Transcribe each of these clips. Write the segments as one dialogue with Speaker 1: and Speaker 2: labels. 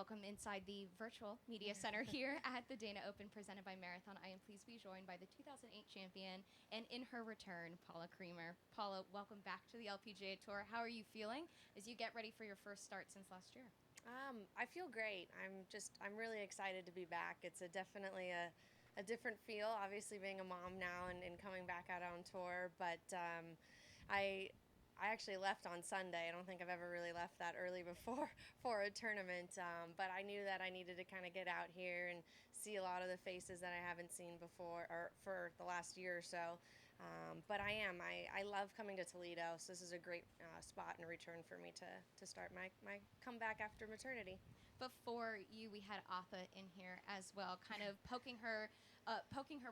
Speaker 1: welcome inside the virtual media center here at the Dana Open presented by Marathon. I am pleased to be joined by the 2008 champion and in her return, Paula Creamer. Paula, welcome back to the LPGA Tour. How are you feeling as you get ready for your first start since last year?
Speaker 2: I feel great. I'm really excited to be back. It's definitely a different feel, obviously being a mom now and coming back out on tour. But I I actually left on Sunday. I don't think I've ever really left that early before for a tournament. But I knew that I needed to kind of get out here and see a lot of the faces that I haven't seen before or for the last year or so. But I love coming to Toledo, so this is a great spot and return for me to start my comeback after maternity.
Speaker 1: Before you, we had Atha in here as well, kind of poking her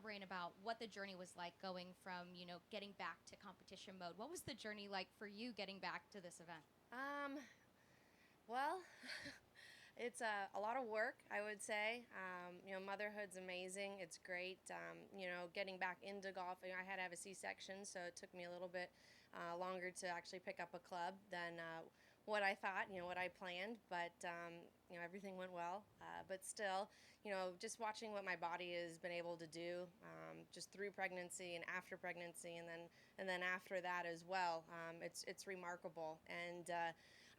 Speaker 1: brain about what the journey was like going from, getting back to competition mode. What was the journey like for you getting back to this event?
Speaker 2: Well, it's a lot of work, I would say. Motherhood's amazing. It's great. Getting back into golf. I had to have a C-section, so it took me a little bit longer to actually pick up a club than what I thought, what I planned. But, everything went well. But still, just watching what my body has been able to do just through pregnancy and after pregnancy and then after that as well, it's remarkable. And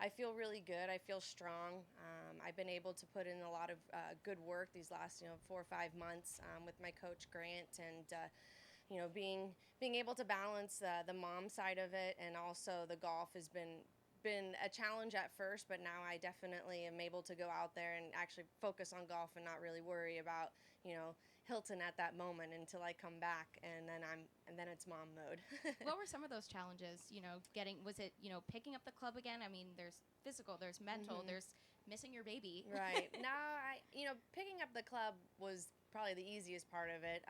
Speaker 2: I feel really good. I feel strong. I've been able to put in a lot of good work these last 4 or 5 months with my coach Grant, and being able to balance the mom side of it and also the golf has been a challenge at first, but now I definitely am able to go out there and actually focus on golf and not really worry about Hilton at that moment until I come back, and then it's mom mode.
Speaker 1: What were some of those challenges? Was it picking up the club again? I mean, there's physical, there's mental, there's missing your baby.
Speaker 2: Right. No, picking up the club was probably the easiest part of it.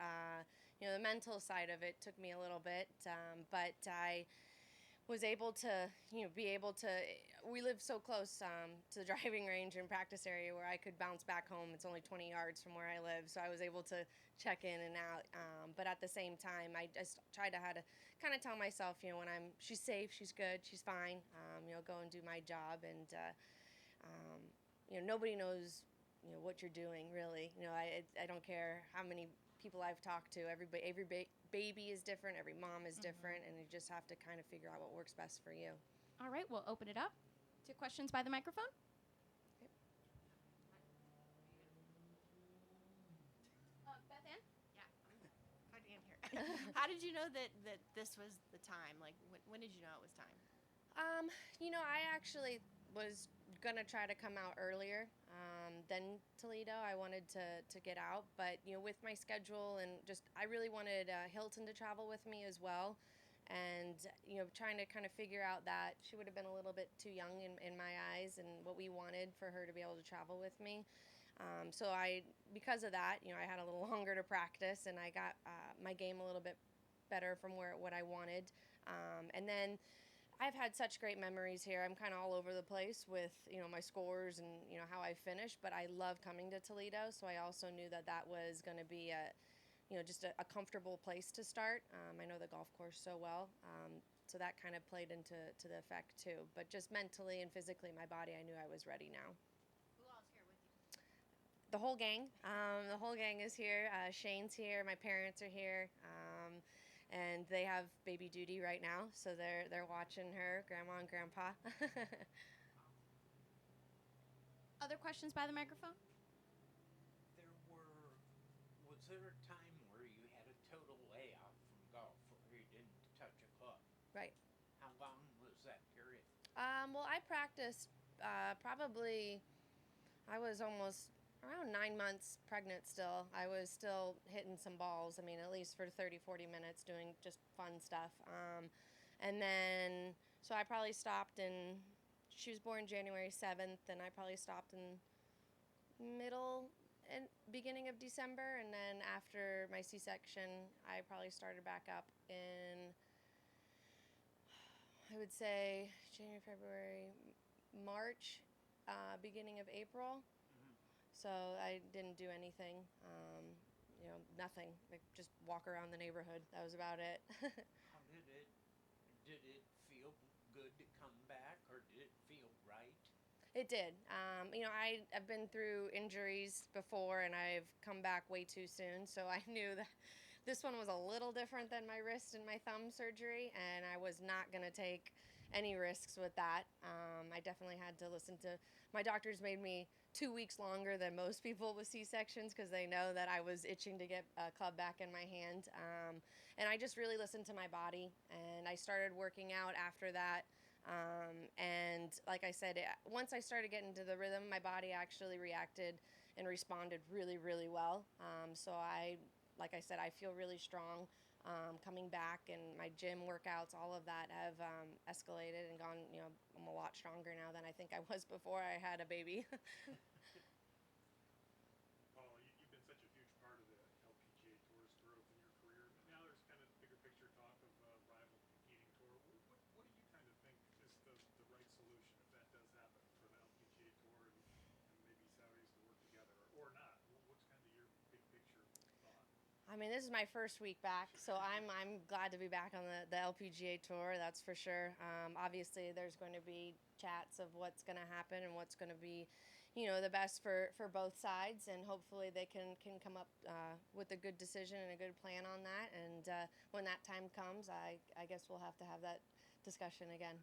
Speaker 2: The mental side of it took me a little bit, but I was able to, we live so close to the driving range and practice area where I could bounce back home. It's only 20 yards from where I live, so I was able to check in and out. But at the same time, I just tried to kind of tell myself, she's safe, she's good, she's fine, go and do my job. And, nobody knows, what you're doing, really. I don't care how many people I've talked to. Every baby is different. Every mom is different, and you just have to kind of figure out what works best for you.
Speaker 1: All right, we'll open it up to questions by the microphone.
Speaker 2: Okay.
Speaker 1: Beth Ann?
Speaker 3: Yeah, I'm in here. How did you know that this was the time? Like, when did you know it was time?
Speaker 2: I actually was gonna try to come out earlier than Toledo. I wanted to get out, but with my schedule and just I really wanted Hilton to travel with me as well, and trying to kind of figure out that she would have been a little bit too young in my eyes, and what we wanted for her to be able to travel with me. Because of that, I had a little longer to practice, and I got my game a little bit better from what I wanted, and then. I've had such great memories here. I'm kind of all over the place with, my scores and, how I finished, but I love coming to Toledo, so I also knew that was going to be just a comfortable place to start. I know the golf course so well, so that kind of played into the effect too. But just mentally and physically, my body, I knew I was ready now.
Speaker 3: Who else here with you?
Speaker 2: The whole gang. The whole gang is here. Shane's here. My parents are here. And they have baby duty right now, so they're watching her, Grandma and Grandpa.
Speaker 1: Other questions by the microphone?
Speaker 4: Was there a time where you had a total layoff from golf where you didn't touch a club?
Speaker 2: Right.
Speaker 4: How long was that period?
Speaker 2: Well, I practiced probably, I was almost around 9 months pregnant still. I was still hitting some balls, at least for 30, 40 minutes doing just fun stuff. And then, so I probably stopped she was born January 7th, and I probably stopped in middle and beginning of December. And then after my C-section, I probably started back up in, I would say, January, February, March, beginning of April. So I didn't do anything, nothing. Like just walk around the neighborhood. That was about it.
Speaker 4: How did it feel good to come back, or did it feel right?
Speaker 2: It did. I've been through injuries before, and I've come back way too soon. So I knew that this one was a little different than my wrist and my thumb surgery, and I was not going to take any risks with that. I definitely had to listen to my doctors. Made me 2 weeks longer than most people with C-sections because they know that I was itching to get a club back in my hand. And I just really listened to my body, and I started working out after that. And like I said, once I started getting into the rhythm, my body actually reacted and responded really, really well. Like I said, I feel really strong coming back, and my gym workouts, all of that have escalated and gone. I'm a lot stronger now than I think I was before I had a baby.
Speaker 5: Paula, you've been such a huge part of the LPGA Tour's growth in your career. Now there's kind of bigger picture talk of rival competing tour. What do you kind of think is the right solution if that does happen for the LPGA Tour and maybe Saudis to work together or not? What's kind of your big picture thought?
Speaker 2: I mean, this is my first week back, so I'm glad to be back on the LPGA Tour, that's for sure. Obviously, there's going to be chats of what's going to happen and what's going to be, the best for both sides, and hopefully they can come up with a good decision and a good plan on that. And when that time comes, I guess we'll have to have that discussion again.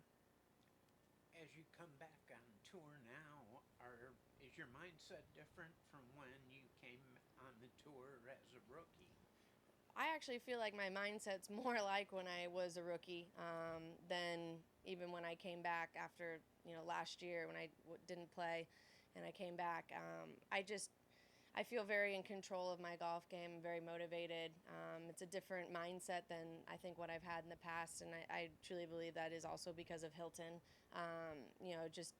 Speaker 4: As you come back on tour now, is your mindset different from when you came on the tour as a rookie?
Speaker 2: I actually feel like my mindset's more like when I was a rookie than even when I came back after last year when I didn't play and I came back. I feel very in control of my golf game. I'm very motivated. It's a different mindset than I think what I've had in the past, and I truly believe that is also because of Hilton. Just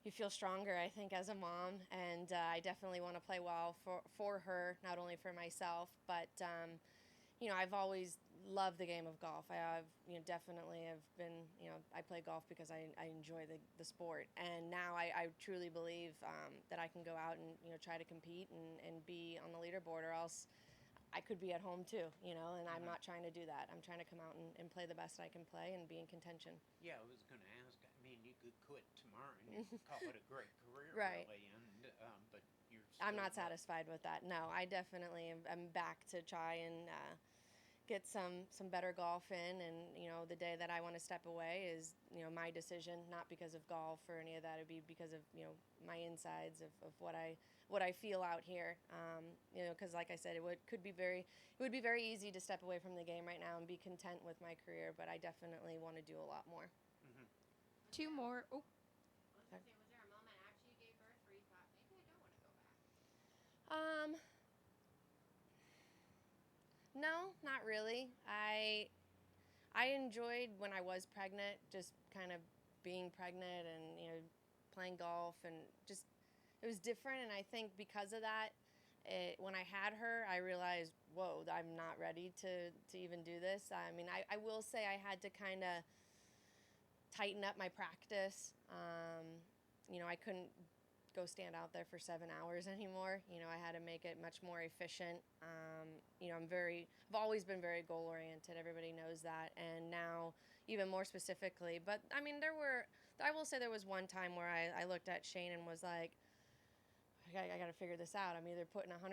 Speaker 2: you feel stronger, I think, as a mom, and I definitely want to play well for her, not only for myself, but I've always loved the game of golf. I've definitely have been, I play golf because I enjoy the sport, and now I truly believe that I can go out and try to compete and be on the leaderboard, or else I could be at home too, and I'm not trying to do that. I'm trying to come out and play the best I can play and be in contention.
Speaker 4: Yeah, I was going to ask. I mean, you could quit tomorrow and you could call it a great career,
Speaker 2: Right.
Speaker 4: really, but you're
Speaker 2: I'm not
Speaker 4: still
Speaker 2: satisfied with that. No, I definitely am back to try and get some better golf in, and the day that I want to step away is my decision, not because of golf or any of that. It'd be because of my insides of what I feel out here. Because like I said, it would be very easy to step away from the game right now and be content with my career, but I definitely want to do a lot more.
Speaker 4: Mhm.
Speaker 1: Two more. Oh,
Speaker 3: I was going to say, was there a moment after you gave birth where you thought, maybe I don't want to go back?
Speaker 2: No, not really. I enjoyed when I was pregnant, just kind of being pregnant and playing golf, and just it was different. And I think because of that, when I had her, I realized, whoa, I'm not ready to even do this. I mean, I will say I had to kind of tighten up my practice. I couldn't go stand out there for 7 hours anymore. I had to make it much more efficient. I've always been very goal oriented. Everybody knows that, and now even more specifically. But I mean, I will say there was one time where I looked at Shane and was like, I got to figure this out. I'm either putting 100%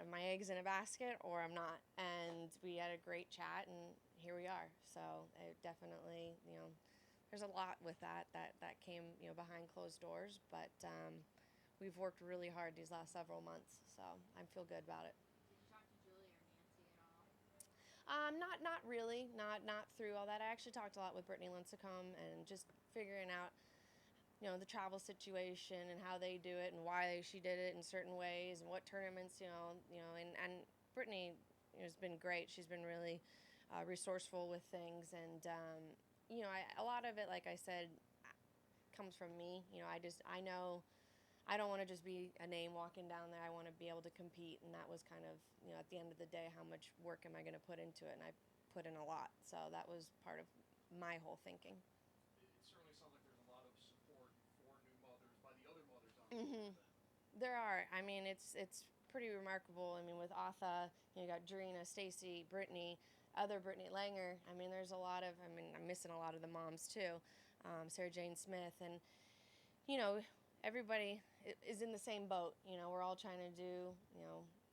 Speaker 2: of my eggs in a basket or I'm not. And we had a great chat, and here we are. So it definitely, there's a lot with that came, behind closed doors. But we've worked really hard these last several months, so I feel good about it.
Speaker 3: Did you talk to Julie or Nancy at all?
Speaker 2: Not really, not through all that. I actually talked a lot with Brittany Lincecum and just figuring out, the travel situation and how they do it and why she did it in certain ways and what tournaments, and Brittany has been great. She's been really resourceful with things, and a lot of it, like I said, comes from me. I know I don't want to just be a name walking down there. I want to be able to compete, and that was kind of, at the end of the day, how much work am I going to put into it? And I put in a lot, so that was part of my whole thinking.
Speaker 5: It certainly sounds like there's a lot of support for new mothers by the other mothers on
Speaker 2: Mm-hmm.
Speaker 5: the event.
Speaker 2: There are. I mean, it's pretty remarkable. I mean, with Atha, you got Drina, Stacy, Brittany, other Brittany Langer. I mean, there's a lot of. I mean, I'm missing a lot of the moms too. Sarah Jane Smith, and everybody is in the same boat. We're all trying to do,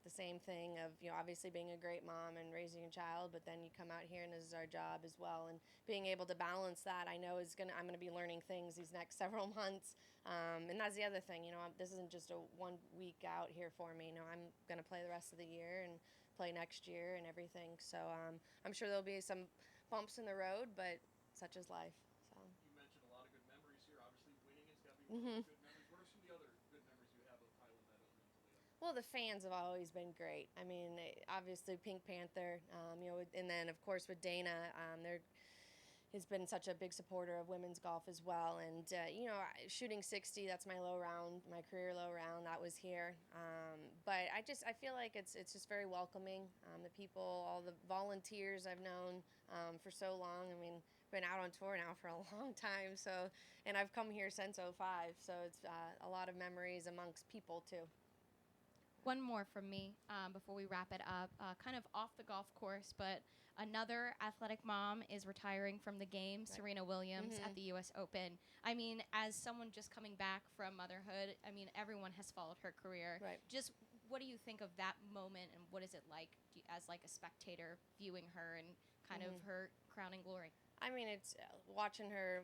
Speaker 2: the same thing of, obviously being a great mom and raising a child, but then you come out here and this is our job as well. And being able to balance that, I know I'm going to be learning things these next several months. And that's the other thing, this isn't just a 1 week out here for me. I'm going to play the rest of the year and play next year and everything. So I'm sure there'll be some bumps in the road, but such is life. So.
Speaker 6: You mentioned a lot of good memories here. Obviously, winning has got to be one of the good memories. What are some of the other good memories you have of Highland Meadows and Toledo?
Speaker 2: Well, the fans have always been great. I mean, obviously Pink Panther, and then of course with Dana, there has been such a big supporter of women's golf as well. And shooting 60, that's my low round, my career low round. That was here. But I feel like it's just very welcoming. The people, all the volunteers I've known for so long. I mean, been out on tour now for a long time. So, and I've come here since '05. So it's a lot of memories amongst people too.
Speaker 1: One more from me before we wrap it up. Kind of off the golf course, but another athletic mom is retiring from the game, right. Serena Williams at the U.S. Open. I mean, as someone just coming back from motherhood, I mean, everyone has followed her career.
Speaker 2: Right.
Speaker 1: Just what do you think of that moment, and what is it like as like a spectator viewing her and kind of her crowning glory?
Speaker 2: I mean, it's watching her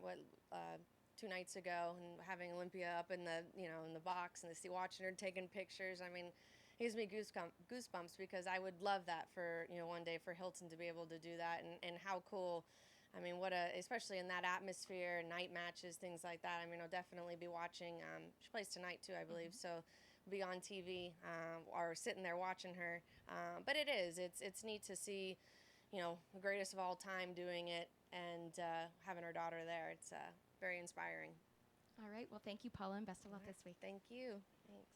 Speaker 2: 2 nights ago and having Olympia up in the in the box and watching her taking pictures. I mean, it gives me goosebumps because I would love that for one day for Hilton to be able to do that, and how cool. I mean, especially in that atmosphere, night matches, things like that. I mean, I'll definitely be watching. She plays tonight too, I believe. So be on TV or sitting there watching her. But it's neat to see, the greatest of all time doing it and having her daughter there. It's very inspiring.
Speaker 1: All right. Well, thank you, Paula, and best of luck this week.
Speaker 2: Thank you. Thanks.